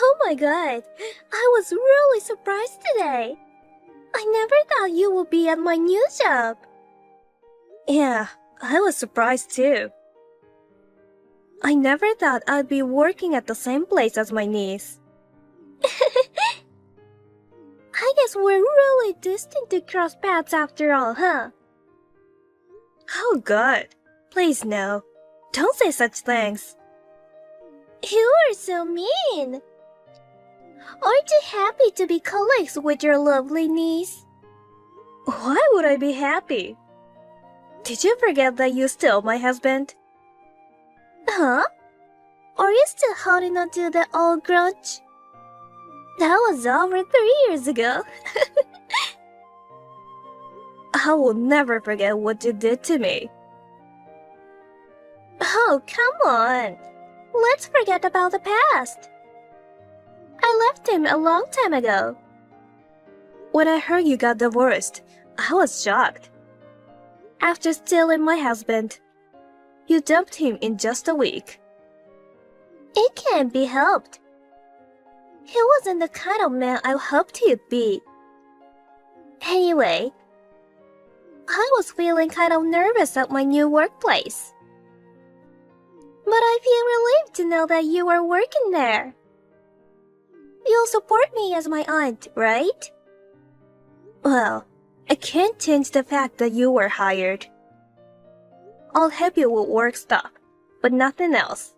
Oh my god, I was really surprised today. I never thought you would be at my new job. Yeah, I was surprised too. I never thought I'd be working at the same place as my niece. I guess we're really destined to cross paths after all, huh? Oh god, please no. Don't say such things. You are so mean. Aren't you happy to be colleagues with your lovely niece? Why would I be happy? Did you forget that you stole my husband? Huh? Are you still holding on to the old grudge? That was over 3 years ago. I will never forget what you did to me. Oh, come on. Let's forget about the past. I left him a long time ago. When I heard you got divorced, I was shocked. After stealing my husband, you dumped him in just a week. It can't be helped. He wasn't the kind of man I hoped he'd be. Anyway, I was feeling kind of nervous at my new workplace. But I feel relieved to know that you are working there. You'll support me as my aunt, right? Well, I can't change the fact that you were hired. I'll help you with work stuff, but nothing else.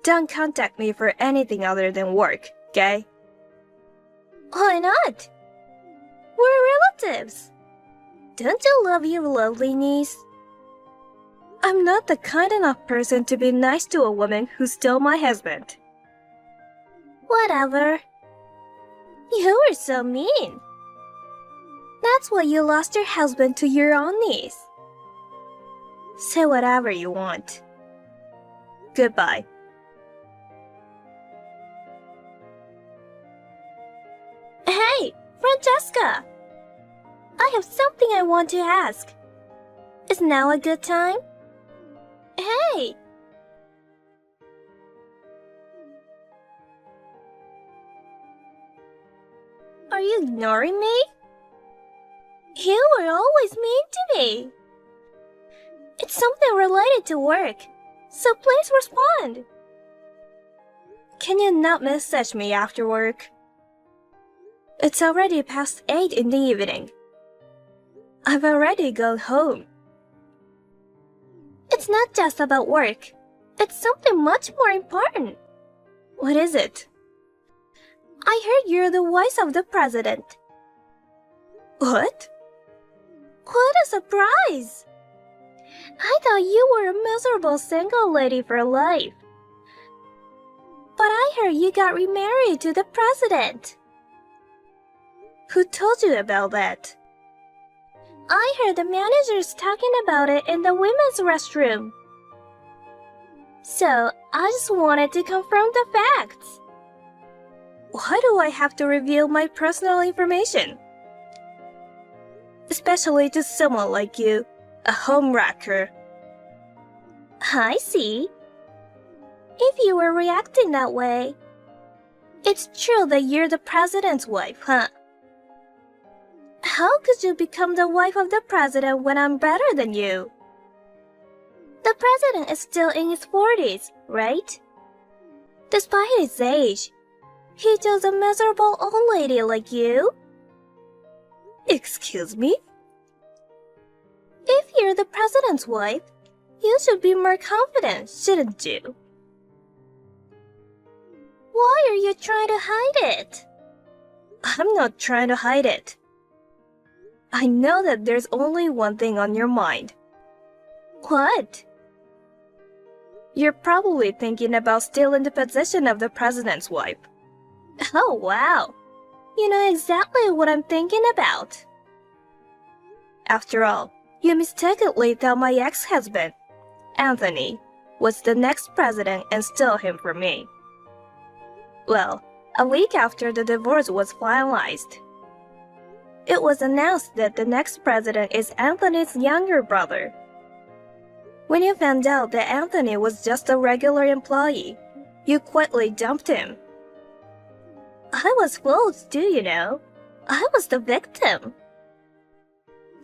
Don't contact me for anything other than work, okay? Why not? We're relatives. Don't you love your lovely niece? I'm not the kind enough person to be nice to a woman who stole my husband. Whatever. You were so mean. That's why you lost your husband to your own niece. Say whatever you want. Goodbye. Hey, Francesca! I have something I want to ask. Is now a good time? Hey! Are you ignoring me? You were always mean to me. It's something related to work, so please respond. Can you not message me after work? It's already past 8 in the evening. I've already gone home. It's not just about work. It's something much more important. What is it? I heard you're the wife of the president. What? What a surprise! I thought you were a miserable single lady for life. But I heard you got remarried to the president. Who told you about that? I heard the managers talking about it in the women's restroom. So, I just wanted to confirm the facts. Why do I have to reveal my personal information? Especially to someone like you, a homewrecker. I see. If you were reacting that way, it's true that you're the president's wife, huh? How could you become the wife of the president when I'm better than you? The president is still in his 40s, right? Despite his age, he chose a miserable old lady like you. Excuse me? If you're the president's wife, you should be more confident, shouldn't you? Why are you trying to hide it? I'm not trying to hide it. I know that there's only one thing on your mind. What? You're probably thinking about stealing the position of the president's wife. Oh, wow. You know exactly what I'm thinking about. After all, you mistakenly thought my ex-husband, Anthony, was the next president and stole him from me. Well, a week after the divorce was finalized, it was announced that the next president is Anthony's younger brother. When you found out that Anthony was just a regular employee, You quietly dumped him. I was fooled too, you know. I was the victim.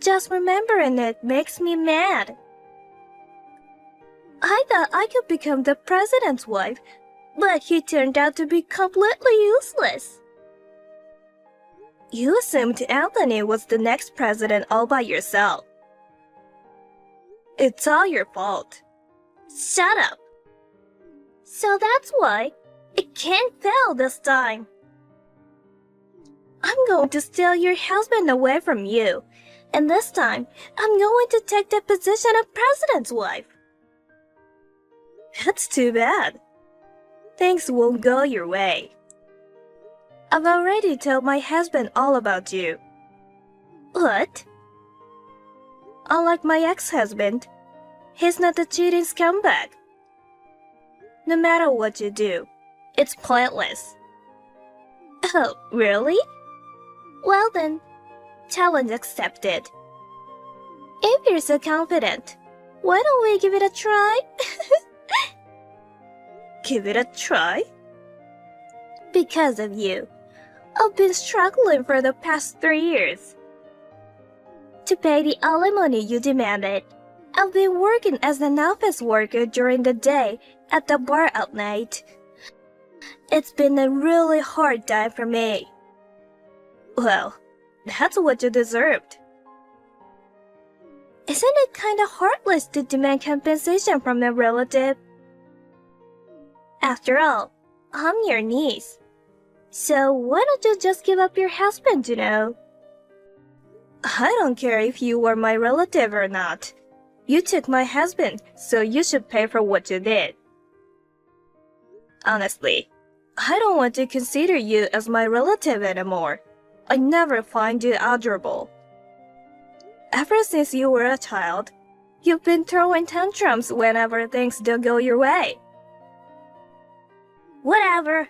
Just remembering it makes me mad. I thought I could become the president's wife, but he turned out to be completely useless. You assumed Anthony was the next president all by yourself. It's all your fault. Shut up. So that's why it can't fail this time. I'm going to steal your husband away from you, and this time I'm going to take the position of president's wife. That's too bad. Things won't go your way. I've already told my husband all about you. What? Unlike my ex-husband, he's not a cheating scumbag. No matter what you do, it's pointless. Oh, really? Well then, challenge accepted. If you're so confident, why don't we give it a try? Give it a try? Because of you, I've been struggling for the past 3 years. To pay the alimony you demanded, I've been working as an office worker during the day at the bar at night. It's been a really hard time for me. Well, that's what you deserved. Isn't it kind of heartless to demand compensation from a relative? After all, I'm your niece. So why don't you just give up your husband, you know? I don't care if you were my relative or not. You took my husband, so you should pay for what you did. Honestly, I don't want to consider you as my relative anymore. I never find you adorable. Ever since you were a child, you've been throwing tantrums whenever things don't go your way. Whatever.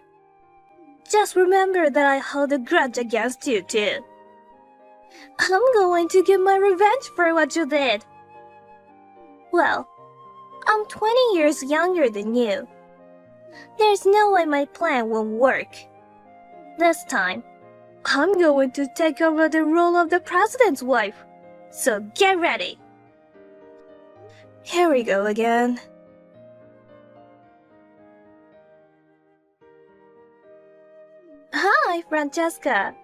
Just remember that I hold a grudge against you too. I'm going to get my revenge for what you did. Well, I'm 20 years younger than you. There's no way my plan won't work. This time, I'm going to take over the role of the president's wife. So get ready. Here we go again. Hi, Francesca.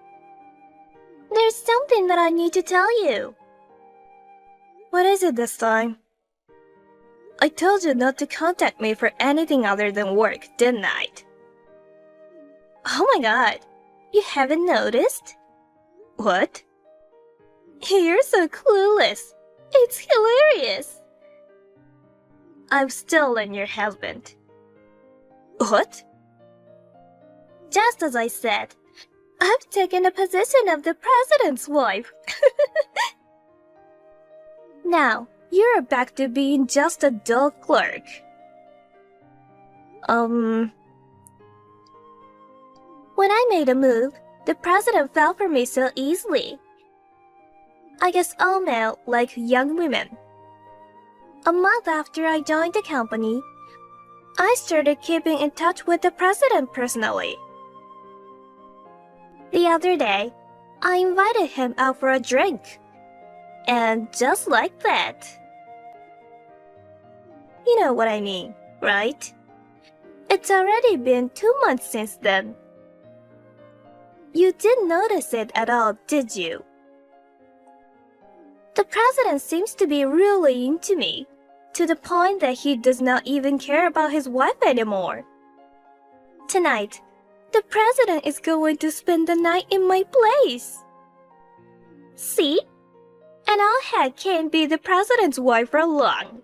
There's something that I need to tell you. What is it this time? I told you not to contact me for anything other than work, didn't I? Oh my god, you haven't noticed? What? You're so clueless. It's hilarious. I've stolen your husband. What? Just as I said, I've taken the position of the president's wife. Now, you're back to being just a dull clerk. When I made a move, the president fell for me so easily. I guess all men like young women. A month after I joined the company, I started keeping in touch with the president personally. The other day, I invited him out for a drink. And just like that. You know what I mean, right? It's already been 2 months since then. You didn't notice it at all, did you? The president seems to be really into me, to the point that he does not even care about his wife anymore. Tonight, the president is going to spend the night in my place. See? An old head can't be the president's wife for long.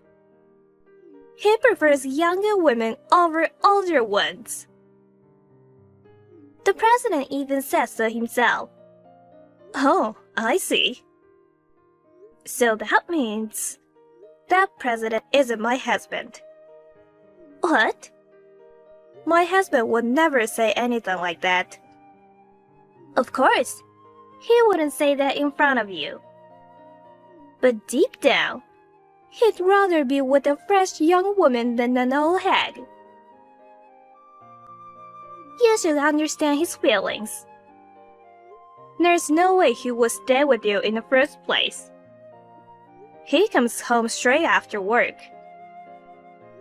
He prefers younger women over older ones. The president even says so himself. Oh, I see. So that means that president isn't my husband. What? My husband would never say anything like that. Of course, he wouldn't say that in front of you. But deep down, he'd rather be with a fresh young woman than an old hag. You should understand his feelings. There's no way he would stay with you in the first place. He comes home straight after work.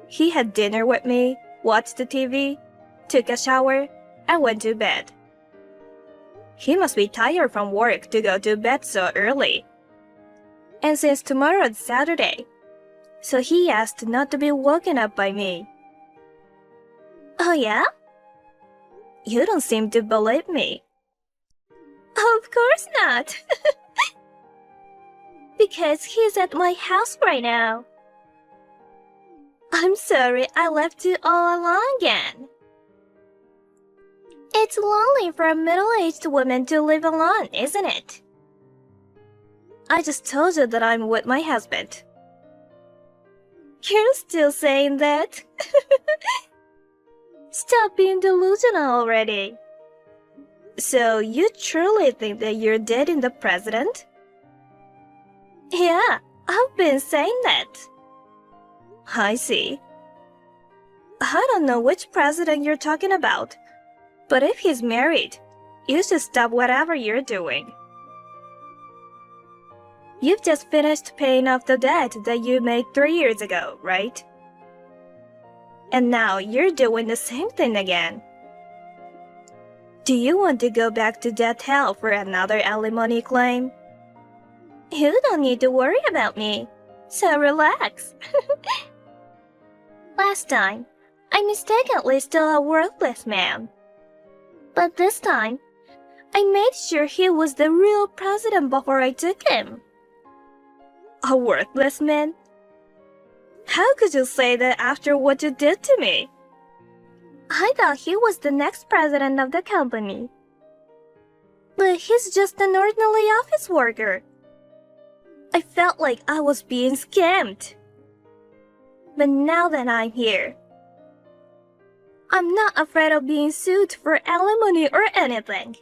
He had dinner with me, watched the TV, took a shower, and went to bed. He must be tired from work to go to bed so early. And since tomorrow is Saturday, so he asked not to be woken up by me. Oh yeah? You don't seem to believe me. Of course not. Because he's at my house right now. I'm sorry I left you all alone again. It's lonely for a middle-aged woman to live alone, isn't it? I just told you that I'm with my husband. You're still saying that? Stop being delusional already. So you truly think that you're dating the president? Yeah, I've been saying that. I see. I don't know which president you're talking about, but if he's married, you should stop whatever you're doing. You've just finished paying off the debt that you made 3 years ago, right? And now you're doing the same thing again. Do you want to go back to debt hell for another alimony claim? You don't need to worry about me, so relax. Last time, I mistakenly stole a worthless man. But this time, I made sure he was the real president before I took him. A worthless man? How could you say that after what you did to me? I thought he was the next president of the company. But he's just an ordinary office worker. I felt like I was being scammed. But now that I'm here, I'm not afraid of being sued for alimony or anything.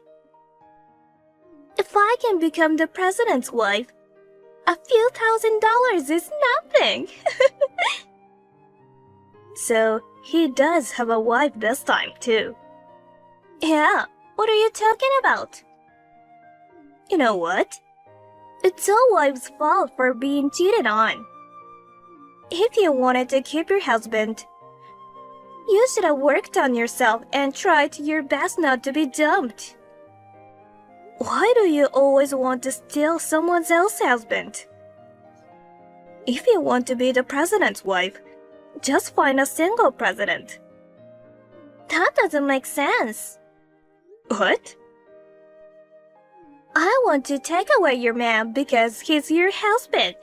If I can become the president's wife, a few $1,000s is nothing. So he does have a wife this time too. Yeah, what are you talking about? You know what? It's a wife's fault for being cheated on. If you wanted to keep your husband, you should have worked on yourself and tried your best not to be dumped. Why do you always want to steal someone else's husband? If you want to be the president's wife, just find a single president. That doesn't make sense. What? I want to take away your man because he's your husband.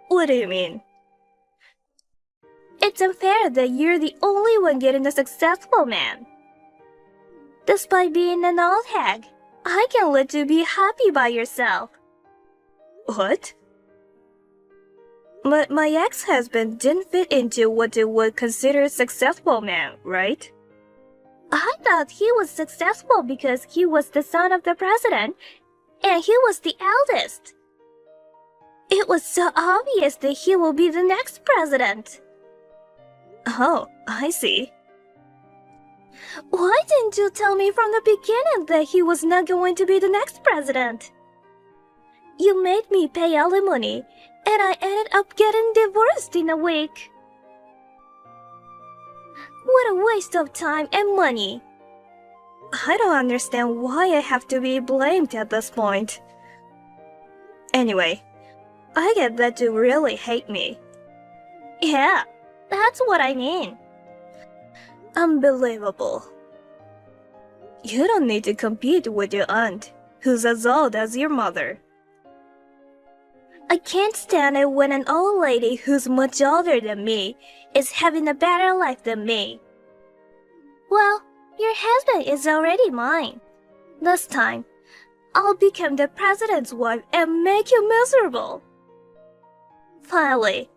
What do you mean? It's unfair that you're the only one getting a successful man. Despite being an old hag, I can let you be happy by yourself. What? But my ex-husband didn't fit into what you would consider a successful man, right? I thought he was successful because he was the son of the president, and he was the eldest. It was so obvious that he will be the next president. Oh, I see. Why didn't you tell me from the beginning that he was not going to be the next president? You made me pay alimony, and I ended up getting divorced in a week. What a waste of time and money. I don't understand why I have to be blamed at this point. Anyway, I get that you really hate me. Yeah, that's what I mean. Unbelievable. You don't need to compete with your aunt, who's as old as your mother. I can't stand it when an old lady who's much older than me is having a better life than me. Well, your husband is already mine. This time, I'll become the president's wife and make you miserable. Finally,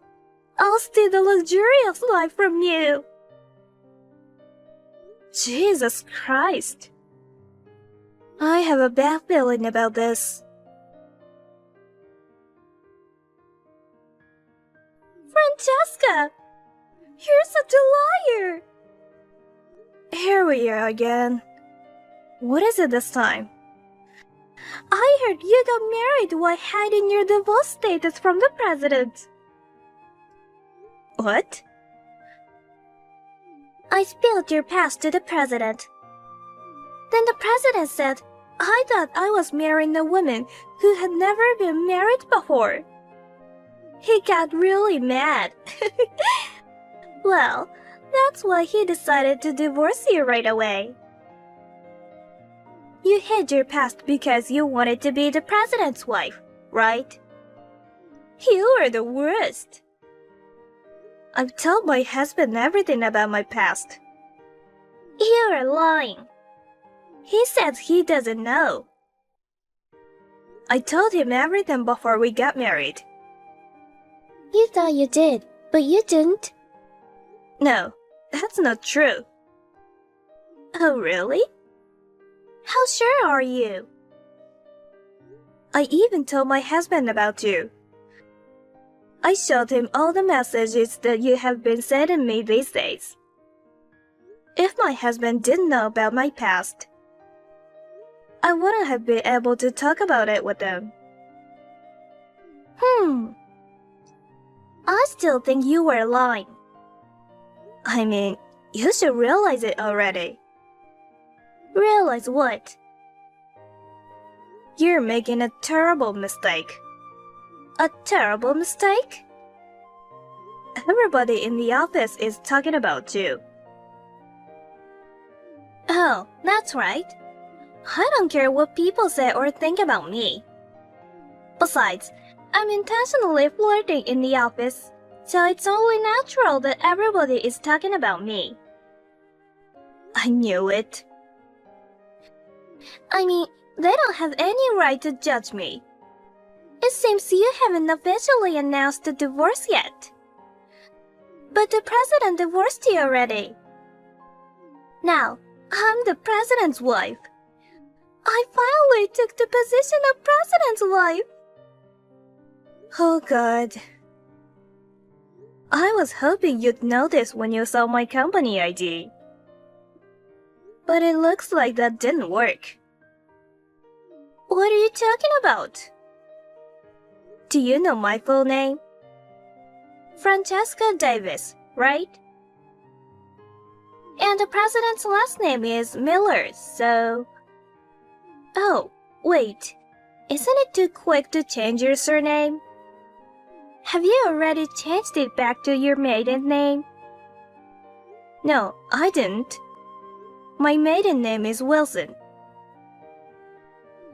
I'll steal the luxurious life from you. Jesus Christ. I have a bad feeling about this. Francesca, you're such a liar. You're Here we are again. What is it this time? I heard you got married while hiding your divorce status from the president. What? I spilled your past to the president. Then the president said, I thought I was marrying a woman who had never been married before. He got really mad. Well, that's why he decided to divorce you right away. You hid your past because you wanted to be the president's wife, right? You are the worst. I've told my husband everything about my past. You are lying. He says he doesn't know. I told him everything before we got married. You thought you did, but you didn't. No, that's not true. Oh, really? How sure are you? I even told my husband about you. I showed him all the messages that you have been sending me these days. If my husband didn't know about my past, I wouldn't have been able to talk about it with him. I still think you were lying. I mean, you should realize it already. Realize what? You're making a terrible mistake. A terrible mistake? Everybody in the office is talking about you. Oh, that's right. I don't care what people say or think about me. Besides, I'm intentionally flirting in the office, so it's only natural that everybody is talking about me. I knew it. I mean, they don't have any right to judge me. It seems you haven't officially announced the divorce yet. But the president divorced you already. Now, I'm the president's wife. I finally took the position of president's wife. Oh God. I was hoping you'd notice when you saw my company ID. But it looks like that didn't work. What are you talking about? Do you know my full name? Francesca Davis, right? And the president's last name is Miller, so... Oh, wait. Isn't it too quick to change your surname? Have you already changed it back to your maiden name? No, I didn't. My maiden name is Wilson.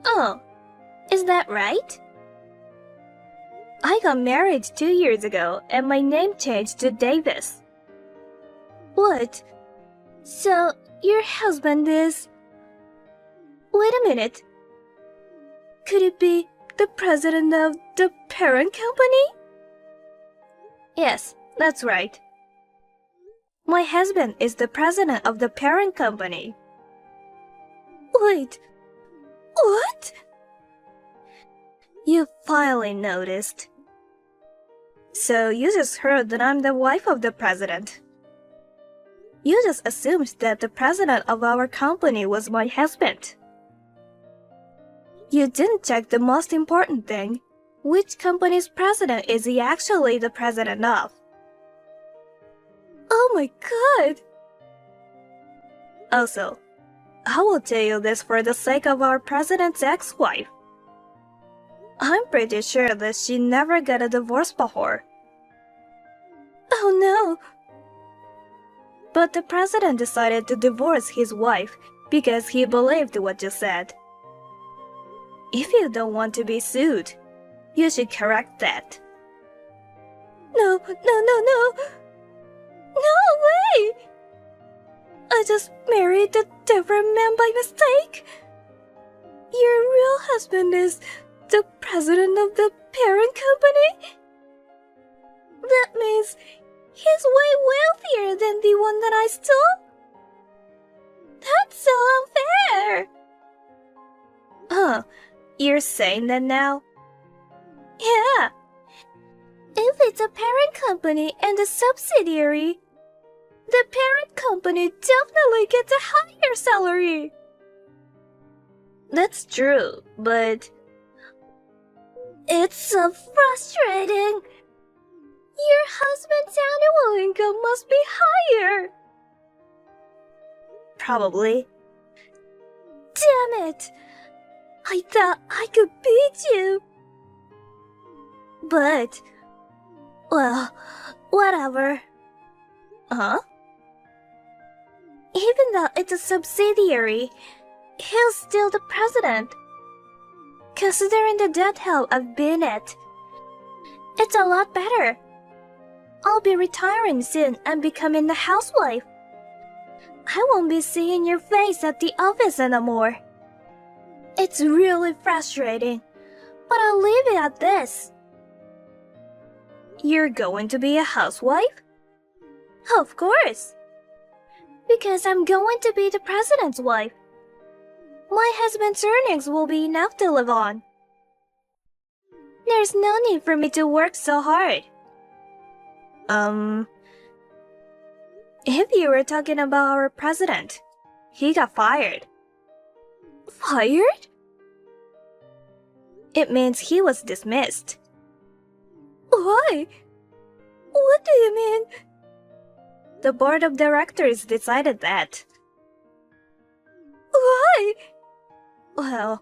Oh, is that right? I got married 2 years ago and my name changed to Davis. What? So, your husband is... Wait a minute. Could it be the president of the parent company? Yes, that's right. My husband is the president of the parent company. Wait, what? You finally noticed. So you just heard that I'm the wife of the president. You just assumed that the president of our company was my husband. You didn't check the most important thing. Which company's president is he actually the president of? Oh my God! Also, I will tell you this for the sake of our president's ex-wife. I'm pretty sure that she never got a divorce before. Oh no! But the president decided to divorce his wife because he believed what you said. If you don't want to be sued, you should correct that. No. No way! I just married a different man by mistake. Your real husband is the president of the parent company? That means he's way wealthier than the one that I stole? That's so unfair! You're saying that now? Yeah. If it's a parent company and a subsidiary, the parent company definitely gets a higher salary. That's true, but It's so frustrating. Your husband's annual income must be higher. probably. Damn it! I thought I could beat you. But, well, whatever. Huh? Even though it's a subsidiary, he's still the president. Considering the death hell I've been at, it's a lot better. I'll be retiring soon and becoming a housewife. I won't be seeing your face at the office anymore. It's really frustrating, but I'll leave it at this. You're going to be a housewife? Of course. Because I'm going to be the president's wife. My husband's earnings will be enough to live on. There's no need for me to work so hard. If you were talking about our president, he got fired. Fired? It means he was dismissed. Why? What do you mean? The board of directors decided that. Why? Well,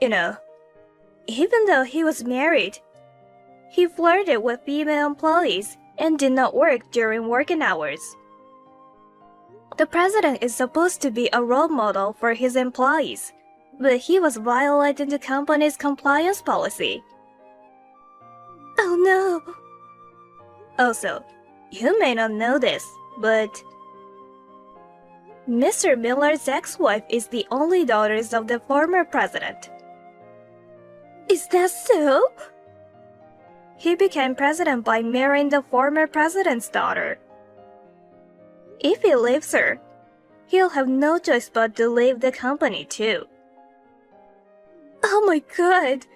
even though he was married, he flirted with female employees and did not work during working hours. The president is supposed to be a role model for his employees, but he was violating the company's compliance policy. Oh no. Also, you may not know this, but Mr. Miller's ex-wife is the only daughter of the former president. Is that so? He became president by marrying the former president's daughter. If he leaves her, he'll have no choice but to leave the company too. Oh my god.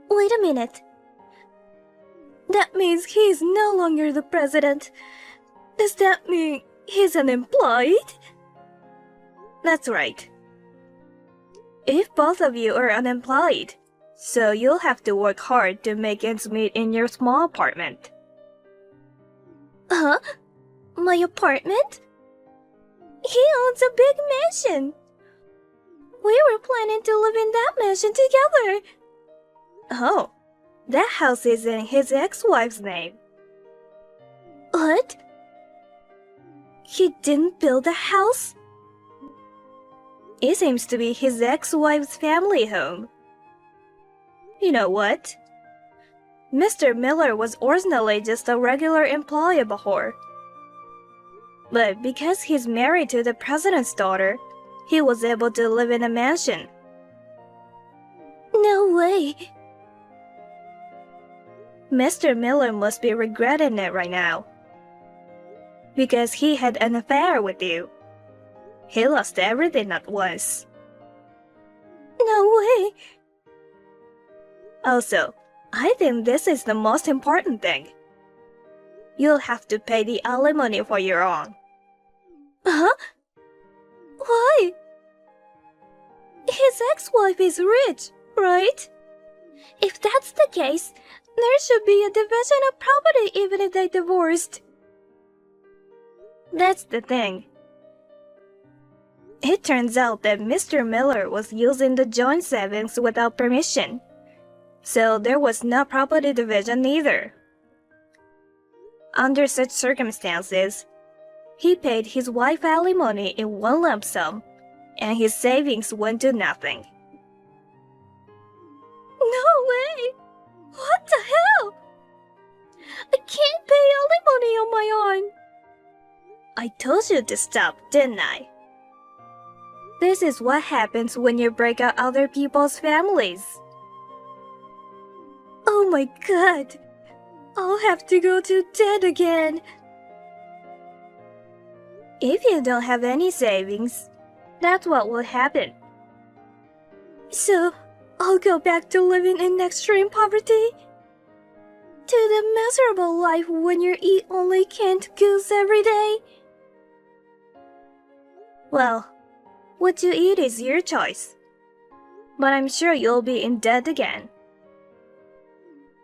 Wait a minute. That means he is no longer the president. Does that mean he's unemployed? That's right. If both of you are unemployed, so you'll have to work hard to make ends meet in your small apartment. Huh? My apartment? He owns a big mansion. We were planning to live in that mansion together. Oh, that house is in his ex-wife's name. What? He didn't build a house? It seems to be his ex-wife's family home. You know what? Mr. Miller was originally just a regular employee before. But because he's married to the president's daughter, he was able to live in a mansion. No way. Mr. Miller must be regretting it right now. Because he had an affair with you. He lost everything at once. No way. Also, I think this is the most important thing. You'll have to pay the alimony for your own. Huh? Why? His ex-wife is rich, right? If that's the case, there should be a division of property even if they divorced. That's the thing. It turns out that Mr. Miller was using the joint savings without permission, so there was no property division either. Under such circumstances, he paid his wife alimony in one lump sum, and his savings went to nothing. No way! What the hell? I can't pay alimony on my own. I told you to stop, didn't I? This is what happens when you break up other people's families. Oh my god. I'll have to go to debt again. If you don't have any savings, that's what will happen. So, I'll go back to living in extreme poverty? To the miserable life when you eat only canned goods every day? Well, what you eat is your choice. But I'm sure you'll be in debt again.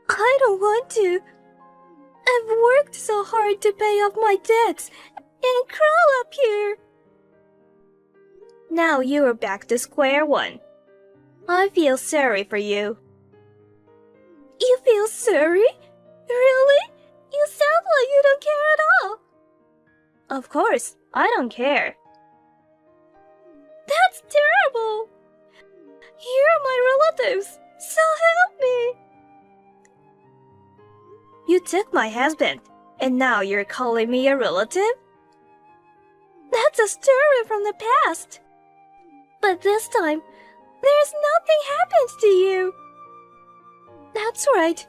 I don't want to. I've worked so hard to pay off my debts and crawl up here. Now you are back to square one. I feel sorry for you. You feel sorry? Really? You sound like you don't care at all. Of course, I don't care. That's terrible. You're my relatives, so help me. You took my husband, and now you're calling me a relative? That's a story from the past. But this time, there's nothing happens to you. That's right.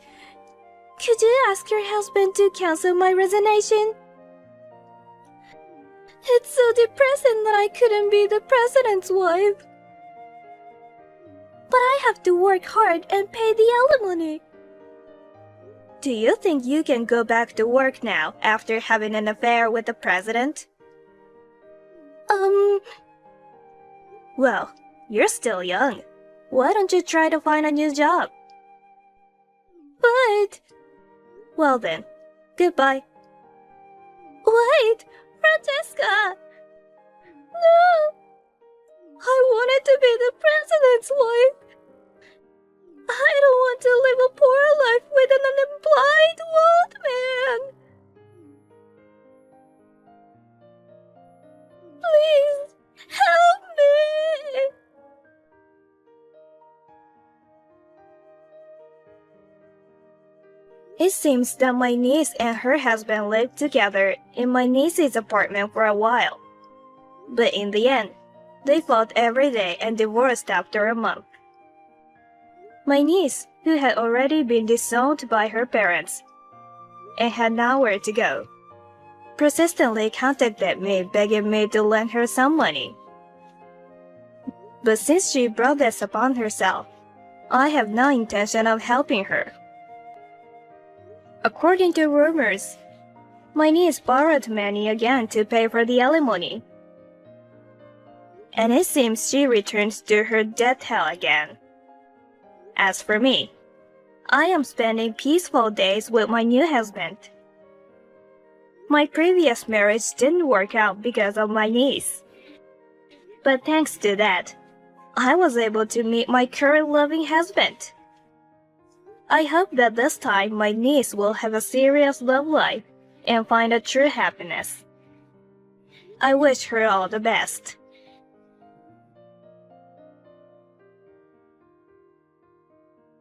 Could you ask your husband to cancel my resignation? It's so depressing that I couldn't be the president's wife. But I have to work hard and pay the alimony. Do you think you can go back to work now after having an affair with the president? Well, you're still young. Why don't you try to find a new job? But... Well then, goodbye. Wait, Francesca! No! I wanted to be the president's wife. I don't want to live a poor life with an unemployed old man. Please, help me! It seems that my niece and her husband lived together in my niece's apartment for a while. But in the end, they fought every day and divorced after a month. My niece, who had already been disowned by her parents and had nowhere to go, persistently contacted me begging me to lend her some money. But since she brought this upon herself, I have no intention of helping her. According to rumors, my niece borrowed money again to pay for the alimony. And it seems she returns to her death hell again. As for me, I am spending peaceful days with my new husband. My previous marriage didn't work out because of my niece. But thanks to that, I was able to meet my current loving husband. I hope that this time my niece will have a serious love life and find a true happiness. I wish her all the best.